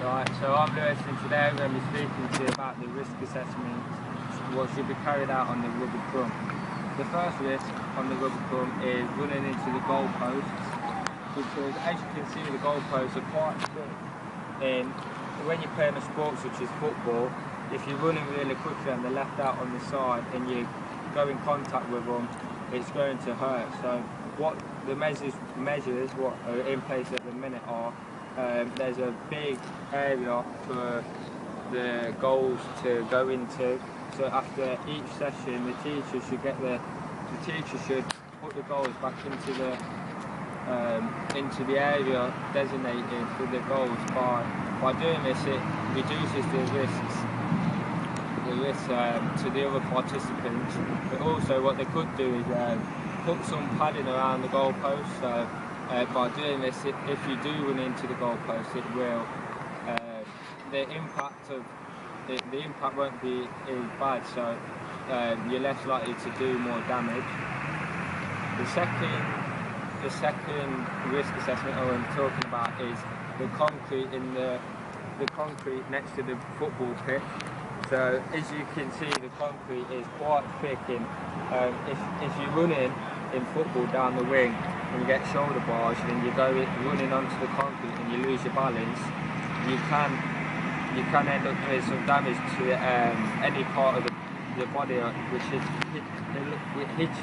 Right, so I'm Lewis and today I'm going to be speaking to you about the risk assessment what should be carried out on the rubber crumb. The first risk on the rubber crumb is running into the goalposts, because as you can see the goalposts are quite thick, and when you're playing a sport such as football, if you're running really quickly and they're left out on the side and you go in contact with them, it's going to hurt. So what the measures what are in place at the minute are, there's a big area for the goals to go into. So after each session, the teacher should put the goals back into the area designated for the goals. By doing this, it reduces the risks to the other participants. But also, what they could do is put some padding around the goalpost. So by doing this, if you do run into the goalpost, it will the impact won't be as bad. So you're less likely to do more damage. The second risk assessment I'm talking about is the concrete the concrete next to the football pitch. So as you can see, the concrete is quite thick, and if you run in football down the wing and you get shoulder barged and you go running onto the concrete and you lose your balance, you can end up with some damage to any part of the body which hits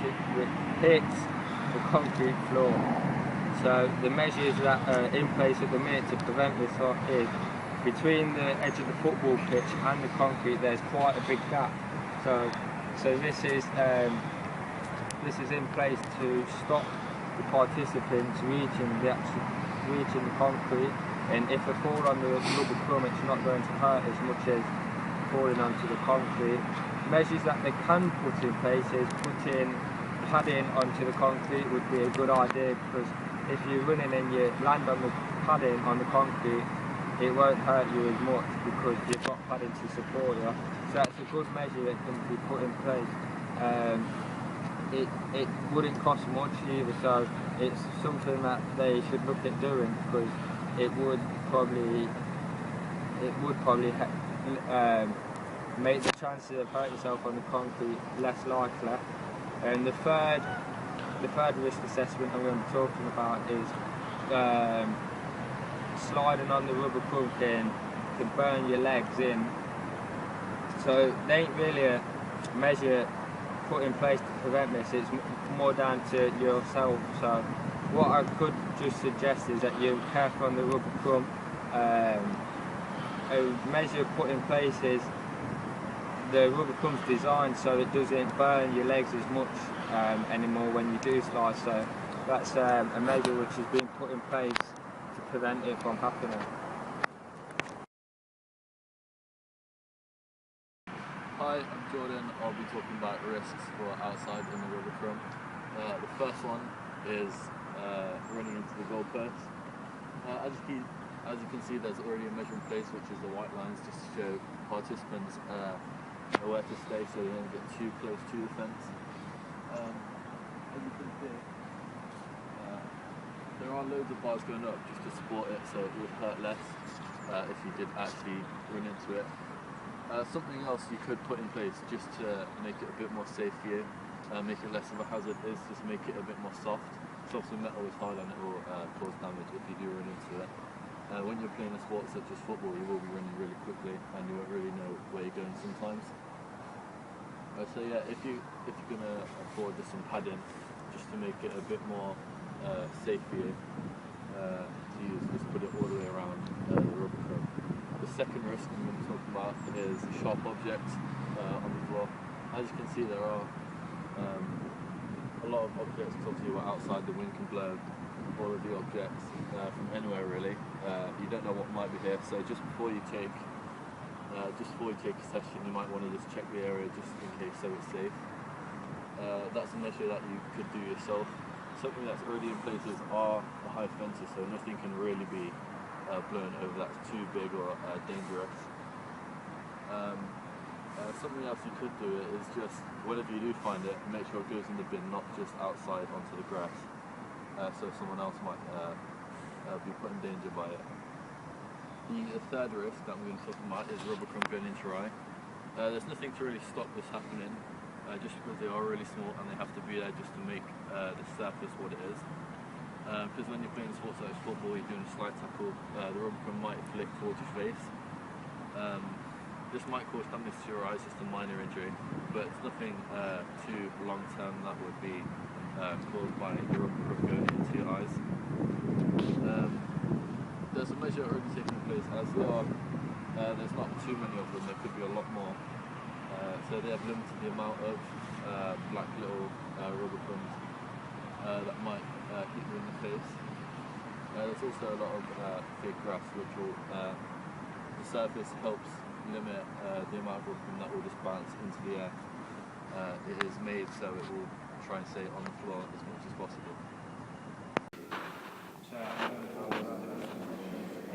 the concrete floor. So the measures that are in place at the minute to prevent this is between the edge of the football pitch and the concrete there's quite a big gap. So this is in place to stop the participants reaching the concrete, and if they fall on the rubber crumb, it's not going to hurt as much as falling onto the concrete. Measures that they can put in place is putting padding onto the concrete would be a good idea, because if you're running and you land on the padding on the concrete, it won't hurt you as much because you've got padding to support you. So that's a good measure that can be put in place. It wouldn't cost much either, so it's something that they should look at doing, because it would probably make the chances of hurting yourself on the concrete less likely. And the third risk assessment I'm going to be talking about is sliding on the rubber crumb can burn your legs in. So they ain't really a measure put in place to prevent this, it's more down to yourself. So what I could just suggest is that you're careful on the rubber crumb. A measure put in place is the rubber crumb's designed so it doesn't burn your legs as much anymore when you do slide. So that's a measure which has been put in place to prevent it from happening. Hi, I'm Jordan. I'll be talking about risks for outside in the rubber crumb. The first one is running into the goalpost. As you can see, there's already a measure in place, which is the white lines, just to show participants where to stay so they don't get too close to the fence. As you can see, there are loads of bars going up just to support it, so it would hurt less if you did actually run into it. Something else you could put in place just to make it a bit more safe for you, make it less of a hazard, is just make it a bit more soft. Soft metal is hard and it will cause damage if you do run into it. When you're playing a sport such as football, you will be running really quickly and you won't really know where you're going sometimes. So yeah, if you're going to afford just some padding, just to make it a bit more safe for you to use, just put it all the way around the rubber crumb. The second risk I'm going to talk about is sharp objects on the floor. As you can see, there are a lot of objects, because obviously we're outside, the wind can blow all of the objects from anywhere really. You don't know what might be here, so just before you take a session, you might want to just check the area just in case, so it's safe. That's a measure that you could do yourself. Something that's already in place are the high fences, so nothing can really be blown over that's too big or dangerous. Something else you could do is just, whenever you do find it, make sure it goes in the bin, not just outside onto the grass, so someone else might be put in danger by it. The third risk that I'm going to talk about is rubber crumb going into your eye. There's nothing to really stop this happening, just because they are really small and they have to be there just to make the surface what it is. Because when you're playing sports like football, you're doing a slide tackle, the rubber crumb might flick towards your face. This might cause damage to your eyes, just a minor injury, but it's nothing too long term that would be caused by the rubber crumb going into your eyes. There's a measure already taking place, as there's not too many of them, there could be a lot more. So they have limited the amount of black little rubber crumbs that might hit you in the face. There's also a lot of fake grass, which will, the surface helps limit the amount of rubber crumb that will just bounce into the air. It is made so it will try and stay on the floor as much as possible. So I'm going to talk about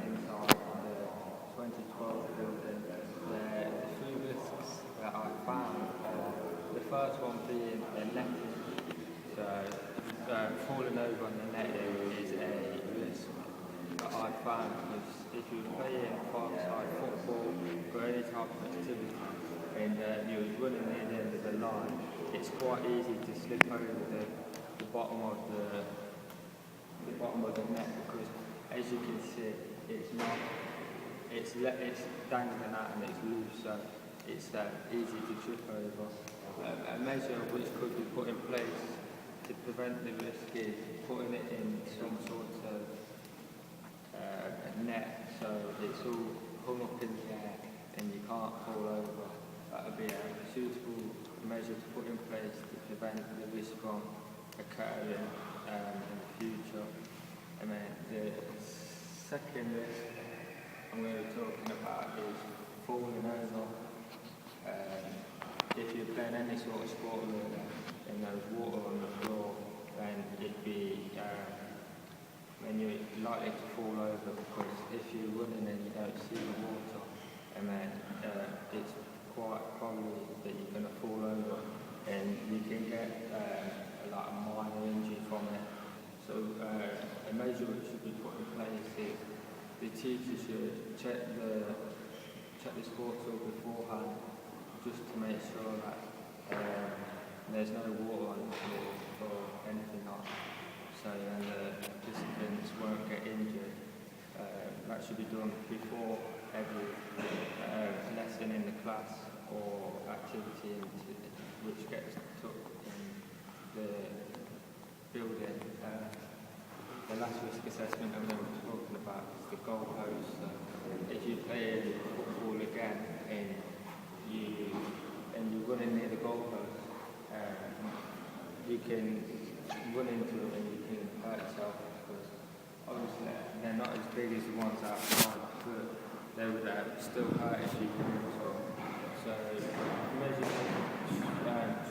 inside the 2012 building. The three risks that I found, the first one being the netting. So falling over on the netting is a risk that I found, because if you're playing five-side football or any type of activity and you're running near the end of the line, it's quite easy to slip over the bottom of the net, because as you can see, it's dangling out and it's loose, so it's easy to trip over. A measure which could be put in place to prevent the risk is putting it in some sort of net, so it's all hung up in the air and you can't fall over. That would be a suitable measure to put in place to prevent the risk from occurring in the future. And then the second risk I'm going to be talking about is falling over. If you're playing any sort of sport and there's water on the floor, then then you're likely to fall over, because if you're running and you don't see the water, and then it's quite probably that you're going to fall over and you can get a minor injury from it. So a measure which should be put in place is the teacher should check the sports all beforehand, just to make sure that there's no water on the floor or anything like that, so then the participants won't get injured. That should be done before every lesson in the class or activity which gets took in the building. The last risk assessment I'm going to be talking about is the goalpost. So if you play football again and you're running near the goalpost, you can run into it and you can hurt yourself, because obviously they're not as big as the ones outside, but they would still hurt if you run into them. So measures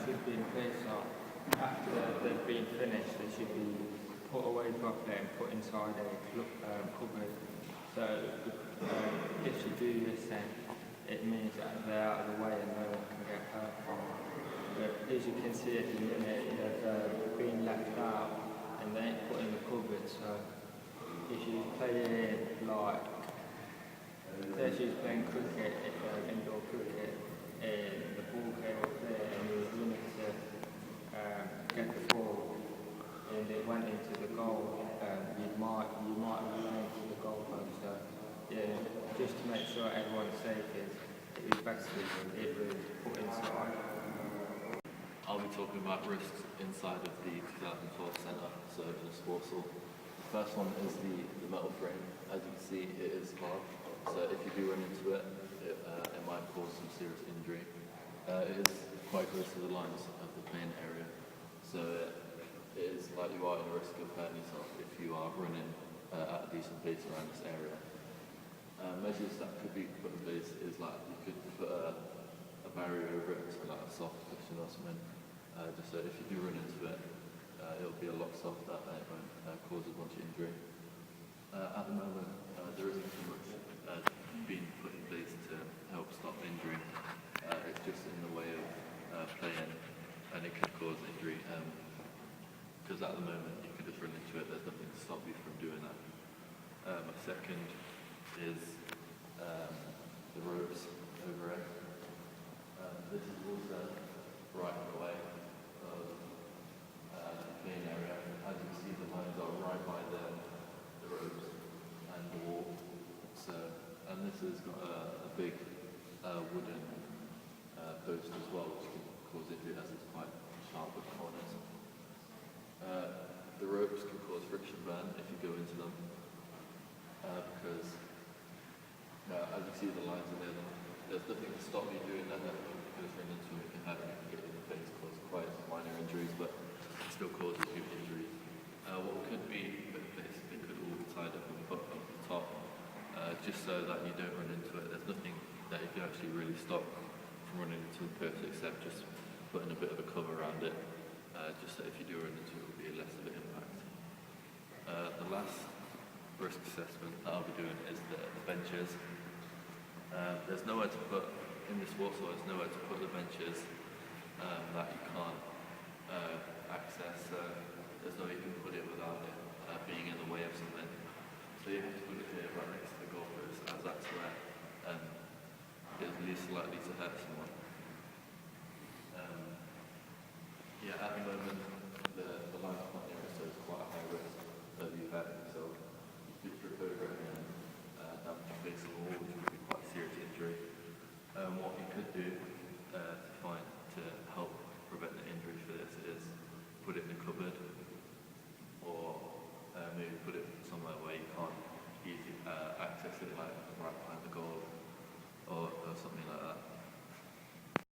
should be in place. So after they've been finished, they should be put away properly and put inside a cupboard. So if you do this, then it means that they're out of the way and no one can get hurt from it. But as you can see at the minute, they've been left out and they ain't put in the cupboard. So if you play like, say she's playing cricket, indoor cricket, and the ball came up there and you were running to get the ball and it went into the goal, you might run into the goalpost. So yeah, just to make sure everyone's safe, it would be best if it was put inside. I'll be talking about risks inside of the 2012 centre, so in the sports hall. The first one is the metal frame. As you can see, it is hard, so if you do run into it, it might cause some serious injury. It is quite close to the lines of the playing area, so it is like you are in a risk of hurting yourself if you are running at a decent pace around this area. Measures that could be put in place is like you could put a barrier over it, so like a soft cushion or something, just so if you do run into it, it'll be a lot softer and it won't cause as much injury. At the moment, there isn't too much being put in place to help stop injury. It's just in the way of playing, and it could cause injury, because at the moment you can just run into it, there's nothing to stop you from doing that. My second is this is also right in the way of the playing area. As you can see, the lines are right by the ropes and the wall. So, and this has got a big wooden post as well, which can cause injury as it's quite sharp with corners. The ropes can cause friction burn if you go into them, because as you see the lines in there, there's nothing to stop you doing that. If you run into it, you can get it in the face, cause quite minor injuries, but it still causes you injuries. What could be put in place, they could all be tied up and put up the top, just so that you don't run into it. There's nothing that you can actually really stop from running into the post except just putting a bit of a cover around it, just so if you do run into it, it will be less of an impact. The last risk assessment that I'll be doing is the benches. There's nowhere to put, in this waterfall, there's nowhere to put the benches that you can't access. There's no way you can put it without it being in the way of something. So you have to put it here right next to the goal post, as that's where it's least likely to hurt someone. Yeah, at the moment, the line's not near it, so it's quite a high risk of you hurting yourself. You could trip over and damage your face on the wall, which would be quite a serious injury. What you could do to help prevent the injury for this is put it in a cover